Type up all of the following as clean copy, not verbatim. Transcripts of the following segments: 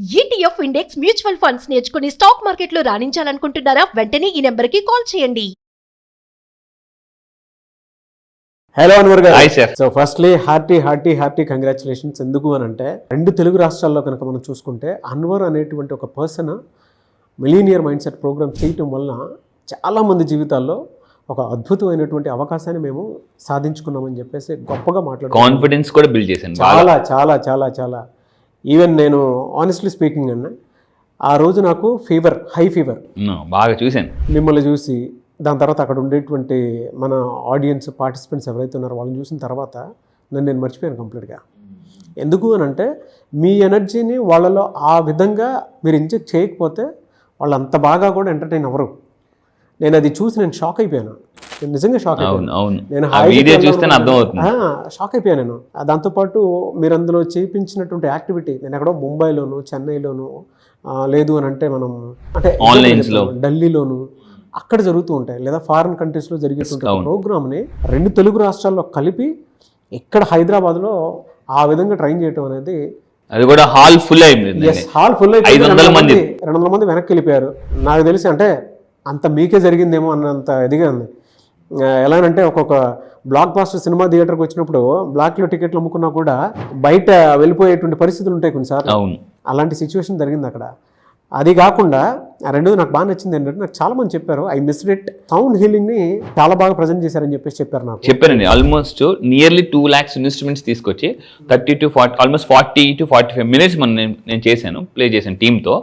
ETF index mutual funds నేర్చుకుని stock మార్కెట్లో రాణించాలనుకుంటున్నారా? వెంటనే ఈ నెంబర్కి కాల్ చేయండి. హలో అన్వర్ గారు. Hi sir. So firstly hearty congratulations. ఎందుకు అని అంటే రెండు తెలుగు రాష్ట్రాల్లో కనుక మనం చూసుకుంటే అన్వర్ అనేటువంటి ఒక person millionaire mind set programme చేయటం వలన చాలామంది జీవితాల్లో ఒక అద్భుతమైనటువంటి అవకాశాన్ని మేము సాధించుకున్నామని చెప్పేసి గొప్పగా మాట్లాడుతున్నాం. కాన్ఫిడెన్స్ కూడా బిల్డ్ చేశాను. చాలా చాలా చాలా చాలా ఈవెన్ నేను ఆనెస్ట్లీ స్పీకింగ్ అన్న ఆ రోజు నాకు హై ఫీవర్ బాగా చూశాను మిమ్మల్ని చూసి, దాని తర్వాత అక్కడ ఉండేటువంటి మన ఆడియన్స్ పార్టిసిపెంట్స్ ఎవరైతే ఉన్నారో వాళ్ళని చూసిన తర్వాత నేను మర్చిపోయాను కంప్లీట్గా. ఎందుకు అని అంటే మీ ఎనర్జీని వాళ్ళలో ఆ విధంగా మీరు ఇంజెక్ట్ చేయకపోతే వాళ్ళు అంత బాగా కూడా ఎంటర్టైన్ అవ్వరు. నేను అది చూసి నేను షాక్ అయిపోయాను. నేను నిజంగా షాక్ అయిపోయాను. నేను షాక్ అయిపోయాను. నేను దాంతోపాటు మీరు అందులో చేయించినటువంటి యాక్టివిటీ, నేను ఎక్కడో ముంబైలోను చెన్నైలోను లేదు అని అంటే మనం అంటే ఆన్లైన్స్లో ఢిల్లీలోను అక్కడ జరుగుతూ ఉంటాయి, లేదా ఫారిన్ కంట్రీస్లో జరిగేటువంటి ప్రోగ్రామ్ని రెండు తెలుగు రాష్ట్రాల్లో కలిపి ఇక్కడ హైదరాబాద్లో ఆ విధంగా ట్రైన్ చేయడం అనేది, అది కూడా హాల్ ఫుల్ అయిపోయింది. హాల్ ఫుల్ అయిపోయింది. 200 మంది వెనక్కి వెళ్ళిపోయారు. నాకు తెలిసి అంటే అంత మీకే జరిగిందేమో అన్నంత ఇదిగా ఉంది. ఎలానంటే ఒక్కొక్క బ్లాక్ బాస్టర్ సినిమా థియేటర్కి వచ్చినప్పుడు బ్లాక్లో టికెట్లు అమ్ముకున్నా కూడా బయట వెళ్ళిపోయేటువంటి పరిస్థితులు ఉంటాయి కొన్నిసార్లు. అలాంటి సిచ్యువేషన్ జరిగింది అక్కడ. అది కాకుండా రెండోది నాకు బాగా నచ్చింది ఏంటంటే, నాకు చాలా మంది చెప్పారు I missed it, sound healing ని చాలా బాగా ప్రజెంట్ చేశారని చెప్పేసి చెప్పారు. నాకు చెప్పారండి. ఆల్మోస్ట్ నియర్లీ 2 lakhs ఇన్స్ట్రుమెంట్స్ తీసుకొచ్చి 30 to 40 ఆల్మోస్ట్ 40 to 45 minutes నేను చేశాను, ప్లే చేశాను టీంతో.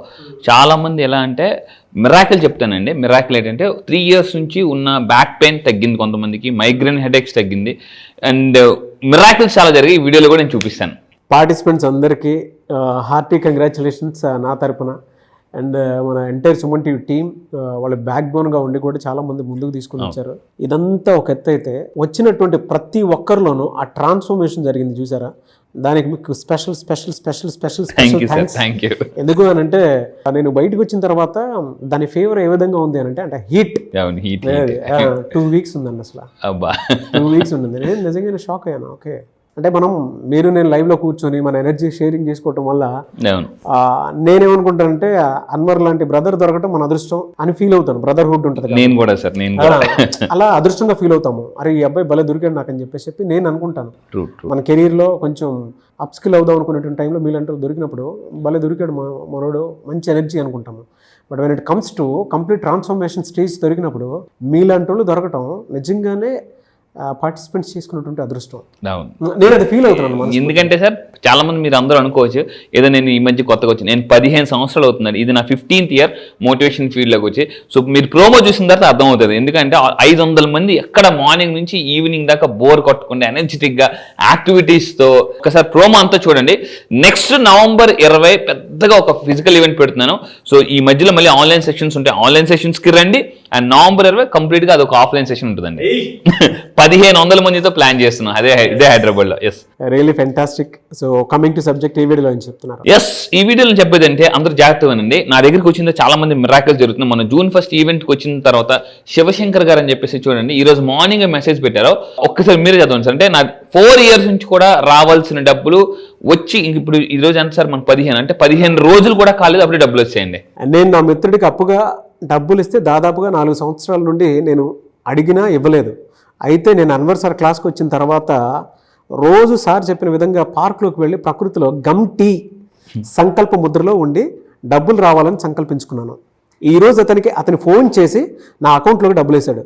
చాలా మంది ఎలా అంటే మిరాకిల్ చెప్తానండి. మిరాకిల్ ఏంటంటే 3 years నుంచి ఉన్న బ్యాక్ పెయిన్ తగ్గింది, కొంతమందికి మైగ్రేన్ హెడేక్స్ తగ్గింది, అండ్ మిరాకిల్స్ చాలా జరిగి ఈ వీడియోలో కూడా నేను చూపిస్తాను. పార్టిసిపెంట్స్ అందరికీ హార్టీ కంగ్రాచులేషన్స్ నా తరపున. అండ్ మన ఎంటైర్ సుమన్ టీవీ టీమ్ వాళ్ళ బ్యాక్ బోన్గా ఉండి కూడా చాలా మంది ముందుకు తీసుకుని వచ్చారు. ఇదంతా ఒక ఎత్తు అయితే, వచ్చినటువంటి ప్రతి ఒక్కరిలోనూ ఆ ట్రాన్స్ఫర్మేషన్ జరిగింది చూసారా, దానికి మీకు స్పెషల్ థ్యాంక్స్. ఎందుకు అని అంటే నేను బయటకు వచ్చిన తర్వాత దాని ఫేవర్ ఏ విధంగా ఉంది అని అంటే హీట్ 2 weeks ఉందండి. అసలు 2 weeks ఉంటుంది. నేను నిజంగా షాక్ అయ్యాను. ఓకే అంటే మీరు నేను లైవ్లో కూర్చొని మన ఎనర్జీ షేరింగ్ చేసుకోవటం వల్ల నేనేమనుకుంటానంటే అన్వర్ లాంటి బ్రదర్ దొరకటం మన అదృష్టం అని ఫీల్ అవుతాను. బ్రదర్హుడ్ ఉంటుంది, అలా అదృష్టంగా ఫీల్ అవుతాము. అరే ఈ అబ్బాయి భలే దొరికాడు నాకు అని చెప్పేసి నేను అనుకుంటాను. మన కెరీర్లో కొంచెం అప్స్కిల్ అవుదాం అనుకునేటువంటి టైంలో మీలాంటి దొరికినప్పుడు భలే దొరికాడు మనోడు, మంచి ఎనర్జీ అనుకుంటాము. But when it comes to complete transformation stage దొరికినప్పుడు మీలాంటి వాళ్ళు దొరకటం నిజంగానే పార్టిసిపెంట్స్ చేసుకున్నటువంటి అదృష్టం. నేను అది ఫీల్ అవుతున్నాను. ఎందుకంటే సార్ చాలా మంది మీరు అందరూ అనుకోవచ్చు ఏదో నేను ఈ మధ్య కొత్తగా వచ్చి, నేను 15 సంవత్సరాలు అవుతున్నాను, ఇది నా 15th year మోటివేషన్ ఫీల్డ్లోకి వచ్చి. సో మీరు ప్రోమో చూసిన తర్వాత అర్థమవుతుంది. ఎందుకంటే 500 మంది ఎక్కడ మార్నింగ్ నుంచి ఈవినింగ్ దాకా బోర్ కొట్టకుండా ఎనర్జెటిక్గా యాక్టివిటీస్తో ఒకసారి ప్రోమో అంతా చూడండి. నెక్స్ట్ November 20 పెద్దగా ఒక ఫిజికల్ ఈవెంట్ పెడుతున్నాను. సో ఈ మధ్యలో మళ్ళీ ఆన్లైన్ సెషన్స్ ఉంటాయి, ఆన్లైన్ సెషన్స్కి రండి. అండ్ November 20 కంప్లీట్గా అది ఒక ఆఫ్లైన్ సెషన్ ఉంటుందండి. 1500 మందితో ప్లాన్ చేస్తున్నాం, ఇదే హైదరాబాద్లో. Yes, really fantastic. So coming to subject, ఈ వీడియోలో ఏం చెప్తున్నారు? ఎస్, ఈ వీడియోలో చెప్పేది అంటే అందరూ జాగ్రత్తగానండి. నా దగ్గరికి వచ్చిందో చాలా మంది మిరాకిల్స్ జరుగుతుంది. మన June 1st ఈవెంట్కి వచ్చిన తర్వాత శివశంకర్ గారు అని చెప్పేసి చూడండి, ఈ రోజు మార్నింగ్ మెసేజ్ పెట్టారు. ఒక్కసారి మీరే చదవండి సార్. అంటే నా 4 years నుంచి కూడా రావాల్సిన డబ్బులు వచ్చి ఇప్పుడు ఈ రోజు ఎంత సార్, మనకు 15 అంటే 15 రోజులు కూడా కాలేదు, అప్పుడే డబ్బులు వచ్చేయండి. నేను నా మిత్రుడికి అప్పుగా డబ్బులు ఇస్తే దాదాపుగా 4 సంవత్సరాల నుండి నేను అడిగినా ఇవ్వలేదు. అయితే నేను అన్వర్ సార్ క్లాస్కి వచ్చిన తర్వాత రోజు సార్ చెప్పిన విధంగా పార్క్లోకి వెళ్ళి ప్రకృతిలో గమ్ టీ సంకల్ప ముద్రలో ఉండి డబ్బులు రావాలని సంకల్పించుకున్నాను. ఈరోజు అతని ఫోన్ చేసి నా అకౌంట్లోకి డబ్బులు వేశాడు.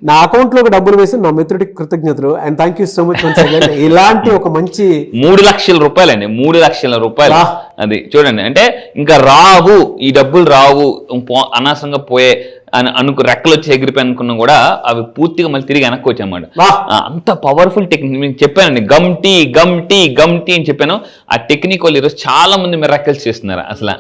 నా అకౌంట్లోకి డబ్బులు వేసి నా మిత్రుడికి కృతజ్ఞతలు. And thank you so much. ఇలాంటి ఒక మంచి 3 లక్షల రూపాయలండి, 3 లక్షల రూపాయలు. అది చూడండి, అంటే ఇంకా రావు, ఈ డబ్బులు రావు, అనవసరంగా పోయే అని రెక్కలు వచ్చి ఎగిరిపోయి అనుకున్నా కూడా అవి పూర్తిగా మళ్ళీ తిరిగి వెనక్కి వచ్చాయన్నమాట. అంత పవర్ఫుల్ టెక్నిక్ మీకు చెప్పానండి. గమ్ టీ అని చెప్పాను. ఆ టెక్నిక్ వాళ్ళు ఈరోజు చాలా మంది మిరాకిల్స్ చేస్తున్నారు అసలు.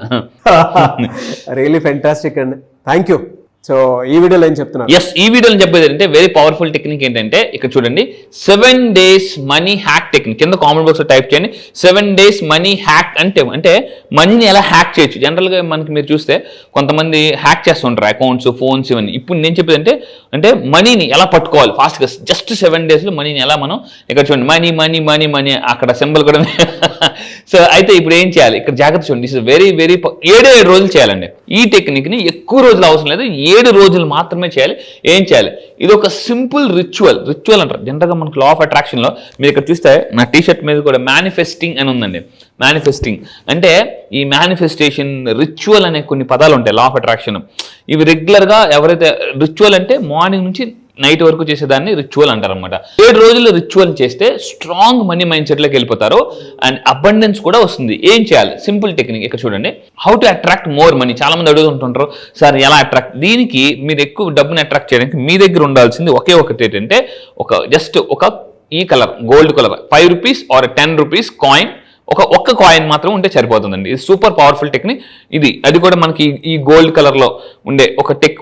రియల్లీ ఫెంటాస్టిక్ అండి, థ్యాంక్ యూ. సో ఈ వీడియోలో ఏం చెప్తున్నారు? ఎస్, ఈ వీడియోలో చెప్పేది అంటే వెరీ పవర్ఫుల్ టెక్నిక్ ఏంటంటే ఇక్కడ చూడండి, 7 days మనీ హ్యాక్ టెక్నిక్. కింద కామెంట్ బాక్స్ లో టైప్ చేయండి 7 days మనీ హ్యాక్ అంటే మనీని ఎలా హ్యాక్ చేయొచ్చు. జనరల్ గా మనకి మీరు చూస్తే కొంతమంది హ్యాక్ చేస్తుంటారు అకౌంట్స్, ఫోన్స్, ఇవన్నీ. ఇప్పుడు నేను చెప్పేది అంటే మనీని ఎలా పట్టుకోవాలి ఫాస్ట్ గా. జస్ట్ 7 days లో మనీని ఎలా మనం, ఇక్కడ చూడండి మనీ మనీ మనీ మనీ, అక్కడ సింబల్ కూడా. సో అయితే ఇప్పుడు ఏం చేయాలి ఇక్కడ జాగ్రత్త చూడండి. దిస్ ఇస్ వెరీ వెరీ 7 రోజులు చేయాలండి ఈ టెక్నిక్ ని. ఎక్కువ రోజులు అవసరం లేదు, 7 రోజులు మాత్రమే చేయాలి. ఏం చేయాలి? ఇది ఒక సింపుల్ రిచువల్ అంటారు జనరల్గా మనకు లా ఆఫ్ అట్రాక్షన్ లో. మీరు ఇక్కడ చూస్తే నా టీషర్ట్ మీద కూడా మేనిఫెస్టింగ్ అని ఉందండి. మేనిఫెస్టింగ్ అంటే ఈ మేనిఫెస్టేషన్, రిచువల్ అనే కొన్ని పదాలు ఉంటాయి లా ఆఫ్ అట్రాక్షన్. ఇవి రెగ్యులర్ గా ఎవరైతే రిచువల్ అంటే మార్నింగ్ నుంచి నైట్ వరకు చేసేదాన్ని రిచువల్ అంటారు అనమాట. 7 రోజులు రిచువల్ చేస్తే స్ట్రాంగ్ మనీ మైండ్ సెట్ లోకి వెళ్ళిపోతారు అండ్ అబండెన్స్ కూడా వస్తుంది. ఏం చేయాలి? సింపుల్ టెక్నిక్ ఇక్కడ చూడండి. How to attract more money. చాలా మంది అడుగుతుంటారు, సార్ ఎలా అట్రాక్ట్. దీనికి మీరు ఎక్కువ డబ్బుని అట్రాక్ట్ చేయడానికి మీ దగ్గర ఉండాల్సింది ఒకే ఒకటి ఏంటంటే జస్ట్ ఒక ఈ colour, gold colour 5 rupees or 10 rupees coin. ఒక్క కాయిన్ మాత్రం ఉంటే సరిపోతుందండి. ఇది సూపర్ పవర్ఫుల్ టెక్నిక్. అది కూడా మనకి ఈ గోల్డ్ కలర్ లో ఉండే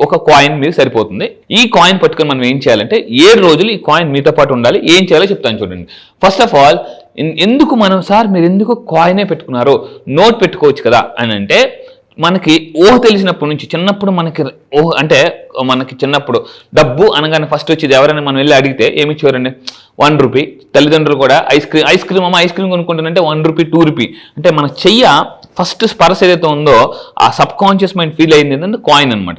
ఒక కాయిన్ మీద సరిపోతుంది. ఈ కాయిన్ పట్టుకొని మనం ఏం చేయాలంటే 7 రోజులు ఈ కాయిన్ మీతో పాటు ఉండాలి. ఏం చేయాలో చెప్తాను చూడండి. ఫస్ట్ ఆఫ్ ఆల్, ఎందుకు మనం, సార్ మీరు ఎందుకు కాయినే పెట్టుకున్నారు, నోట్ పెట్టుకోవచ్చు కదా అని అంటే, మనకి తెలిసినప్పటి నుంచి, చిన్నప్పుడు మనకి చిన్నప్పుడు డబ్బు అనగానే ఫస్ట్ వచ్చేది ఎవరైనా మనం వెళ్ళి అడిగితే ఏమి ఇచ్చేవారండి? 1 rupee. తల్లిదండ్రులు కూడా ఐస్ క్రీమ్ అమ్మ ఐస్ క్రీమ్ కొనుక్కుంటానంటే 1 rupee 2 rupee. అంటే మన చెయ్య ఫస్ట్ స్పర్శ ఏదైతే ఉందో ఆ సబ్ కాన్షియస్ మైండ్ ఫీల్ అయింది ఏంటంటే కాయిన్ అనమాట.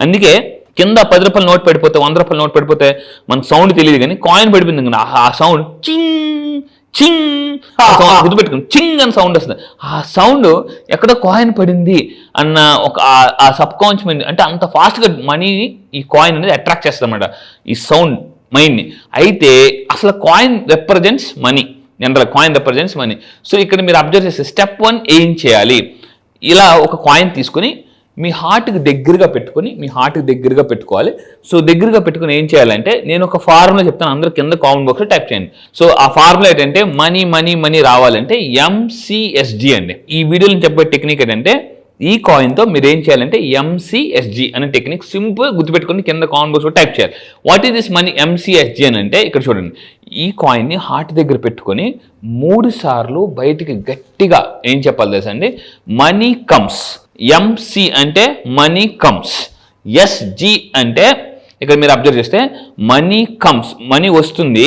అందుకే కింద 10 రూపాయల నోట్ పడిపోతే, 100 రూపాయల నోట్ పడిపోతే మనకు సౌండ్ తెలియదు, కానీ కాయిన్ పడిపోయింది కదా ఆ సౌండ్ చింగ్ గుర్తుపెట్టుకుని చింగ్ అని సౌండ్ వస్తుంది. ఆ సౌండ్ ఎక్కడో కాయిన్ పడింది అన్న ఆ సబ్ కాన్షియస్ మైండ్ అంటే అంత ఫాస్ట్గా మనీని ఈ కాయిన్ అనేది అట్రాక్ట్ చేస్తుంది అనమాట, ఈ సౌండ్ మైండ్ని. అయితే అసలు coin represents money. General coin represents money. So ఇక్కడ మీరు అబ్జర్వ్ చేస్తే స్టెప్ 1 ఏం చేయాలి? ఇలా ఒక కాయిన్ తీసుకుని మీ హార్ట్కి దగ్గరగా పెట్టుకోవాలి. సో దగ్గరగా పెట్టుకుని ఏం చేయాలంటే, నేను ఒక ఫార్ములా చెప్తాను, అందరూ కింద కామెంట్ బాక్స్లో టైప్ చేయండి. సో ఆ ఫార్ములా ఏంటంటే మనీ మనీ మనీ రావాలంటే MCSG అండి. ఈ వీడియోలో చెప్పే టెక్నిక్ ఏంటంటే, ఈ కాయిన్తో మీరు ఏం చేయాలంటే MCSG అనే టెక్నిక్ సింపుల్ గుర్తుపెట్టుకుని కింద కామెంట్ బాక్స్లో టైప్ చేయాలి. What is this money MCSG అని అంటే, ఇక్కడ చూడండి, ఈ కాయిన్ని హార్ట్ దగ్గర పెట్టుకొని 3 సార్లు బయటికి గట్టిగా ఏం చెప్పాలి తెలుసా అండి? Money comes. MC అంటే మనీ కమ్స్, SG అంటే ఇక్కడ మీరు అబ్జర్వ్ చేస్తే మనీ కమ్స్, మనీ వస్తుంది,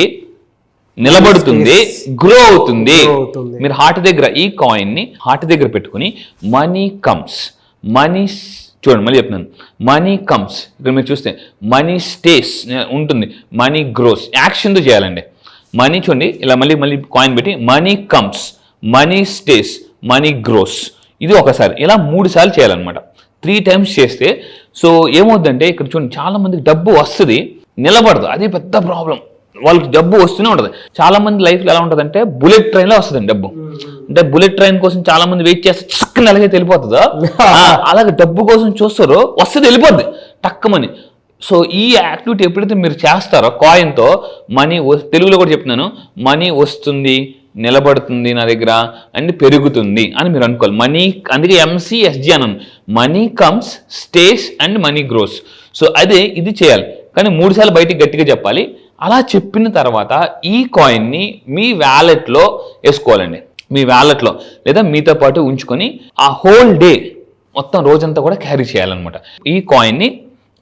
నిలబడుతుంది, గ్రో అవుతుంది. మీరు హార్ట్ దగ్గర ఈ కాయిన్ ని హార్ట్ దగ్గర పెట్టుకుని మనీ కమ్స్, మనీ చూడండి మళ్ళీ చెప్తున్నాను, మనీ కమ్స్. ఇక్కడ మీరు చూస్తే మనీ స్టేస్ ఉంటుంది, మనీ గ్రోస్. యాక్షన్తో చేయాలండి. మనీ చూడండి ఇలా మళ్ళీ కాయిన్ పెట్టి money comes, money stays, money gross. ఇది ఒకసారి ఇలా 3 సార్లు చేయాలన్నమాట. 3 times చేస్తే సో ఏమవుతుందంటే, ఇక్కడ చూడండి చాలా మందికి డబ్బు వస్తుంది, నిలబడదు. అది పెద్ద ప్రాబ్లం. వాళ్ళకి డబ్బు వస్తూనే ఉంటుంది. చాలా మంది లైఫ్లో ఎలా ఉంటుందంటే బుల్లెట్ ట్రైన్లో వస్తుందండి డబ్బు. అంటే బుల్లెట్ ట్రైన్ కోసం చాలా మంది వెయిట్ చేస్తే చక్కని అలాగే వెళ్ళిపోతుందా, అలాగే డబ్బు కోసం చూస్తారో వస్తుంది, వెళ్ళిపోద్ది టక్కమని. సో ఈ యాక్టివిటీ ఎప్పుడైతే మీరు చేస్తారో కాయిన్తో, మనీ తెలుగులో కూడా చెప్తున్నాను, మనీ వస్తుంది, నిలబడుతుంది నా దగ్గర అండ్ పెరుగుతుంది అని మీరు అనుకోవాలి. మనీ, అందుకే MCSG అన్నాను, money comes, stays and money gross. So ఇది చేయాలి, కానీ 3 సార్లు బయటికి గట్టిగా చెప్పాలి. అలా చెప్పిన తర్వాత ఈ కాయిన్ని మీ వ్యాలెట్లో వేసుకోవాలండి. మీ వ్యాలెట్లో లేదా మీతో పాటు ఉంచుకొని ఆ హోల్ డే మొత్తం రోజంతా కూడా క్యారీ చేయాలన్నమాట. ఈ కాయిన్ని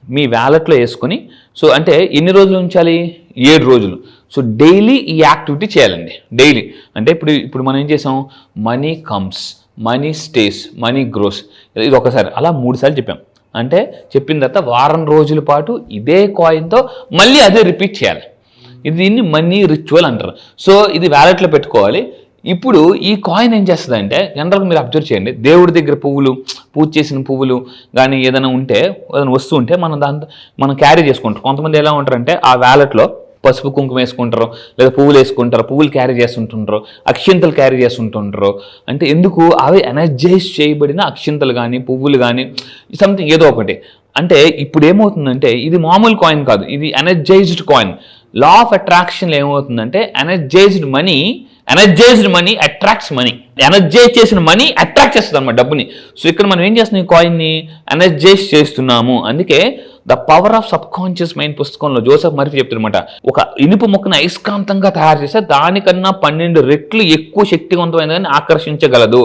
మీ వ్యాలెట్లో వేసుకొని, సో అంటే ఎన్ని రోజులు ఉంచాలి? 7 రోజులు. సో డైలీ ఈ యాక్టివిటీ చేయాలండి. డైలీ అంటే ఇప్పుడు మనం ఏం చేసాం? Money comes, money stays, money gross. ఇది ఒకసారి అలా 3 సార్లు చెప్పాం. అంటే చెప్పిన తర్వాత వారం రోజుల పాటు ఇదే కాయిన్తో మళ్ళీ అదే రిపీట్ చేయాలి. దీన్ని మనీ రిచువల్ అంటారు. సో ఇది వ్యాలెట్లో పెట్టుకోవాలి. ఇప్పుడు ఈ కాయిన్ ఏం చేస్తుందంటే, జనరల్గా మీరు అబ్జర్వ్ చేయండి, దేవుడి దగ్గర పూజ చేసిన పువ్వులు కానీ ఏదైనా వస్తూ ఉంటే మనం క్యారీ చేసుకుంటాం. కొంతమంది ఎలా ఉంటారంటే ఆ వ్యాలెట్లో పసుపు కుంకుమ వేసుకుంటారు, లేదా పువ్వులు వేసుకుంటారు, పువ్వులు క్యారీ చేస్తుంటుంటారు, అక్షింతలు క్యారీ చేస్తుంటుంటారు. అంటే ఎందుకు? అవి ఎనర్జైజ్ చేయబడిన అక్షింతలు కానీ పువ్వులు కానీ సంథింగ్ ఏదో ఒకటి. అంటే ఇప్పుడు ఏమవుతుందంటే ఇది మామూలు కాయిన్ కాదు, ఇది energized coin. Law of attraction ఏమవుతుందంటే energized money attracts money energize చేసిన మనీ అట్రాక్ట్ చేస్తుంది అనమాట డబ్బుని. సో ఇక్కడ మనం ఏం చేస్తున్నాం, ఈ కాయిన్ని ఎనర్జైజ్ చేస్తున్నాము. అందుకే the power of sub conscious mind పుస్తకంలో జోసెఫ్ మర్ఫీ చెప్తారనమాట, ఒక ఇనుప ముక్కను అయస్కాంతంగా తయారు చేస్తే దానికన్నా 12 రెట్లు ఎక్కువ శక్తివంతమైనదని ఆకర్షించగలదు.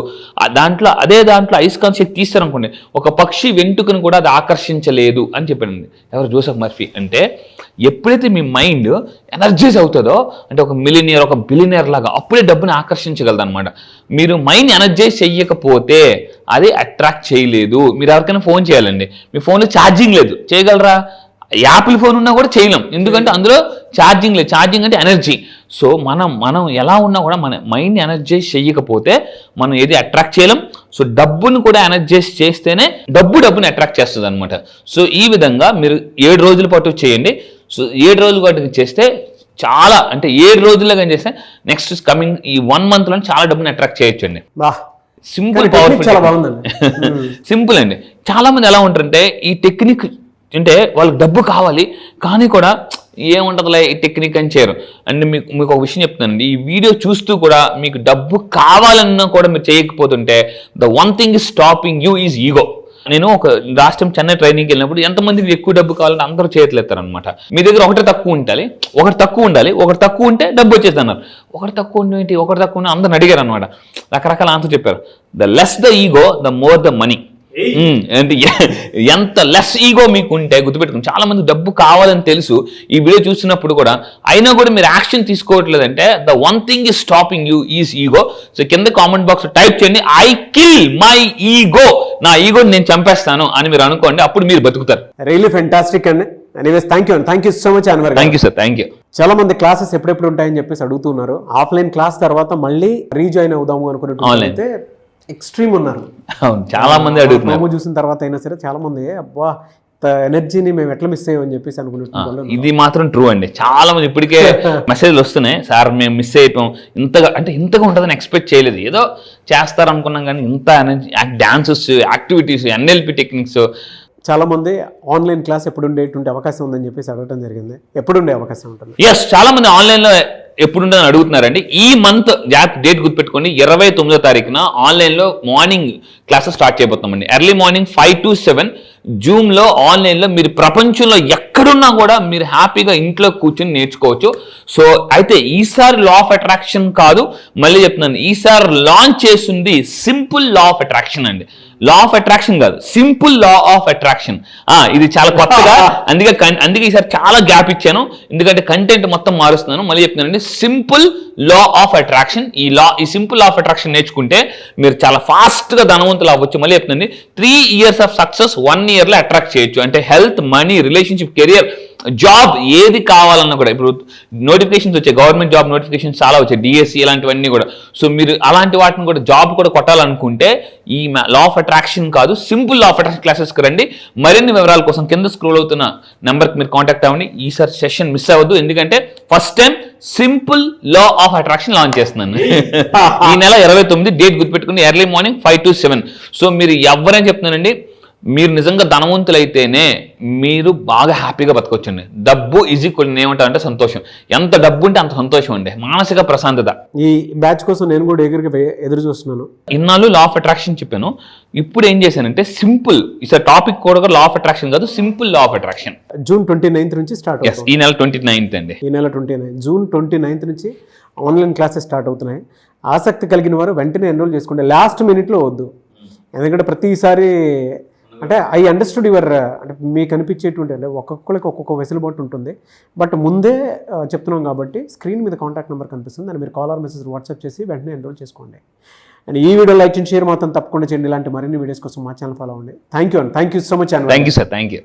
అదే దాంట్లో అయస్కాంత శక్తి తీస్తారనుకోండి, ఒక పక్షి వెంట్రుకను కూడా అది ఆకర్షించలేదు అని చెప్పారండి ఎవరు, జోసెఫ్ మర్ఫీ. అంటే ఎప్పుడైతే మీ మైండ్ ఎనర్జైజ్ అవుతుందో, అంటే ఒక మిలినియర్ ఒక బిలినియర్ లాగా, అప్పుడే డబ్బుని ఆకర్షించగలదు అనమాట. మీరు మైండ్ ఎనర్జైజ్ చెయ్యకపోతే అది అట్రాక్ట్ చేయలేదు. మీరు ఎవరికైనా ఫోన్ చేయాలండి, మీ ఫోన్లో ఛార్జింగ్ లేదు, చేయగలరా? యాపిల్ ఫోన్ ఉన్నా కూడా చేయలేం, ఎందుకంటే అందులో ఛార్జింగ్ లేదు. ఛార్జింగ్ అంటే ఎనర్జీ. సో మనం ఎలా ఉన్నా కూడా మన మైండ్ ఎనర్జైజ్ చేయకపోతే మనం ఏది అట్రాక్ట్ చేయలేం. సో డబ్బును కూడా ఎనర్జైజ్ చేస్తేనే డబ్బుని అట్రాక్ట్ చేస్తుంది అనమాట. సో ఈ విధంగా మీరు 7 రోజుల పాటు చేయండి. సో 7 రోజుల పాటు చేస్తే చాలా, అంటే 7 రోజుల్లో కానీ చేస్తే నెక్స్ట్ కమింగ్ ఈ 1 monthలో చాలా డబ్బుని అట్రాక్ట్ చేయొచ్చు అండి. సింపుల్, పవర్ఫుల్, సింపుల్ అండి. చాలా మంది ఎలా ఉంటారంటే ఈ టెక్నిక్ అంటే వాళ్ళకి డబ్బు కావాలి కానీ కూడా ఏముంటుందిలే ఈ టెక్నిక్ అని చేయరు. అండ్ మీకు ఒక విషయం చెప్తానండి, ఈ వీడియో చూస్తూ కూడా మీకు డబ్బు కావాలన్నా కూడా మీరు చేయకపోతుంటే the one thing is stopping you is ego. నేను ఒక లాస్ట్ టైం చెన్నై ట్రైనింగ్కి వెళ్ళినప్పుడు ఎంతమందికి ఎక్కువ డబ్బు కావాలంటే అందరూ చేతులు ఎత్తారనమాట. మీ దగ్గర ఒకటి తక్కువ ఉండాలి, ఒకటి తక్కువ ఉంటే డబ్బు వచ్చేది అన్నారు. ఒకటి తక్కువ అందరిని అడిగారు అనమాట, రకరకాల ఆన్సర్ చెప్పారు. The less the ego the more the money. అంటే ఎంత లెస్ ఈగో మీకు ఉంటే గుర్తుపెట్టుకుని, చాలా మంది డబ్బు కావాలని తెలుసు ఈ వీడియో చూసినప్పుడు కూడా, అయినా కూడా మీరు యాక్షన్ తీసుకోవట్లేదంటే the one thing is stopping you is ego. So కింద కామెంట్ బాక్స్ టైప్ చేయండి, ఐ కిల్ మై ఈగో, నా ఈగోని నేను చంపేస్తాను అని మీరు అనుకోండి, అప్పుడు మీరు బతుకుతారు. రియల్లీ ఫెంటాస్టిక్ అండి. Anyways thank you so much Anwar. Thank you sir, thank you. చాలా మంది క్లాసెస్ ఎప్పుడెప్పుడు ఉంటాయని చెప్పేసి అడుగుతున్నారు. ఆఫ్లైన్ క్లాస్ తర్వాత మళ్ళీ రీజాయిన్ అవుదాము అనుకున్నట్టు ఎక్స్ట్రీమ్ ఉన్నారు. చాలా మంది అడుగుతున్నారు. చూసిన తర్వాత అయినా సరే చాలా మంది అబ్బా ఎనర్జీని మేము ఎట్లా మిస్ అయ్యామని చెప్పేసి అనుకుంటున్నాం. ఇది మాత్రం ట్రూ అండి. చాలా మంది ఇప్పటికే మెసేజ్లు వస్తున్నాయి, సార్ మేము మిస్ అయిపోయాం, ఇంతగా ఉంటుందని ఎక్స్పెక్ట్ చేయలేదు, ఏదో చేస్తారనుకున్నాం కానీ ఇంత energy, dances, activities, NLP techniques. చాలా మంది ఆన్లైన్ క్లాస్ ఎప్పుడు ఉండేటువంటి అవకాశం ఉందని చెప్పేసి అడగడం జరిగింది. ఎప్పుడు ఉండే అవకాశం ఉంటుంది? ఎస్, చాలా మంది ఆన్లైన్లో ఎప్పుడు ఉంటుందని అడుగుతున్నారండి. ఈ మంత్ డేట్ గుర్తుపెట్టుకోండి, 29వ తారీఖున ఆన్లైన్లో మార్నింగ్ క్లాసెస్ స్టార్ట్ చేయబోతున్నామండి. ఎర్లీ మార్నింగ్ 5 to 7 జూమ్లో ఆన్లైన్లో మీరు ప్రపంచంలో ఎక్కడున్నా కూడా మీరు హ్యాపీగా ఇంట్లో కూర్చొని నేర్చుకోవచ్చు. సో అయితే ఈసారి లా ఆఫ్ అట్రాక్షన్ కాదు, మళ్ళీ చెప్తున్నాను, ఈసారి లాంచ్ చేస్తుంది సింపుల్ లా ఆఫ్ అట్రాక్షన్ అండి. లా ఆఫ్ అట్రాక్షన్ కాదు, సింపుల్ లా ఆఫ్ అట్రాక్షన్. ఇది చాలా కొత్తగా, అందుకే ఈసారి చాలా గ్యాప్ ఇచ్చాను, ఎందుకంటే కంటెంట్ మొత్తం మారుస్తున్నాను. మళ్ళీ చెప్తున్నానండి, సింపుల్ లా ఆఫ్ అట్రాక్షన్. ఈ సింపుల్ లా ఆఫ్ అట్రాక్షన్ నేర్చుకుంటే మీరు చాలా ఫాస్ట్గా ధనవంతులు అవ్వచ్చు. మళ్ళీ చెప్తున్నాండి, 3 years ఆఫ్ సక్సెస్ 1 yearలో అట్రాక్ట్ చేయొచ్చు. అంటే health, money, relationship, career, job ఏది కావాలన్నా కూడా. ఇప్పుడు నోటిఫికేషన్స్ వచ్చాయి, గవర్నమెంట్ జాబ్ నోటిఫికేషన్స్ చాలా వచ్చాయి, డిఎస్సి ఇలాంటివన్నీ కూడా. సో మీరు అలాంటి వాటిని కూడా జాబ్ కూడా కొట్టాలనుకుంటే ఈ లా ఆఫ్ అట్రాక్షన్ కాదు, సింపుల్ లా ఆఫ్ అట్రాక్షన్ క్లాసెస్కి రండి. మరిన్ని వివరాల కోసం కింద స్క్రోల్ అవుతున్న నెంబర్కి మీరు కాంటాక్ట్ అవ్వండి. ఈసారి సెషన్ మిస్ అవ్వద్దు, ఎందుకంటే first time simple law of attraction launch చేస్తున్నాను. ఈ నెల 29 డేట్ గుర్తుపెట్టుకుని, ఎర్లీ మార్నింగ్ 5 to 7. సో మీరు ఎవరైనా చెప్తున్నానండి, మీరు నిజంగా ధనవంతులైతేనే మీరు బాగా హ్యాపీగా బతకొచ్చండి. డబ్బు ఈజీ కొన్ని ఏమంటారంటే సంతోషం. ఎంత డబ్బు ఉంటే అంత సంతోషం అండి, మానసిక ప్రశాంతత. ఈ బ్యాచ్ కోసం నేను కూడా ఎదురు చూస్తున్నాను. ఇన్నాళ్ళు లా ఆఫ్ అట్రాక్షన్ చెప్పాను, ఇప్పుడు ఏం చేశానంటే సింపుల్, ఈసారి టాపిక్ కూడా లా ఆఫ్ అట్రాక్షన్ కాదు, simple law of attraction. June 29th నుంచి స్టార్ట్ అవుతుంది. ఈ నెల 29th అండి. ఈ నెల 29 జూన్ 29th నుంచి ఆన్లైన్ క్లాసెస్ స్టార్ట్ అవుతున్నాయి. ఆసక్తి కలిగిన వారు వెంటనే ఎన్రోల్ చేసుకోండి, లాస్ట్ మినిట్లో వద్దు. ఎందుకంటే ప్రతిసారి అంటే ఐ అండర్స్టూడ్ యువర్, అంటే మీకు అనిపించేటువంటి, అంటే ఒక్కొక్కరికి ఒక్కొక్క వెసులుబాటు ఉంటుంది. బట్ ముందే చెప్తున్నాం కాబట్టి స్క్రీన్ మీద కాంటాక్ట్ నెంబర్ కనిపిస్తుంది, దాన్ని మీరు కాల్ ఆర్ మెసేజ్ వాట్సాప్ చేసి వెంటనే ఎన్రోల్ చేసుకోండి. అండ్ ఈ వీడియో లైక్ చేయండి, షేర్ మాత్రం తప్పకుండా చేయండి. ఇలాంటి మరిన్ని వీడియోస్ కోసం మా ఛానల్ ఫాలో అవ్వండి. Thank you so much. Thank you sir, thank you.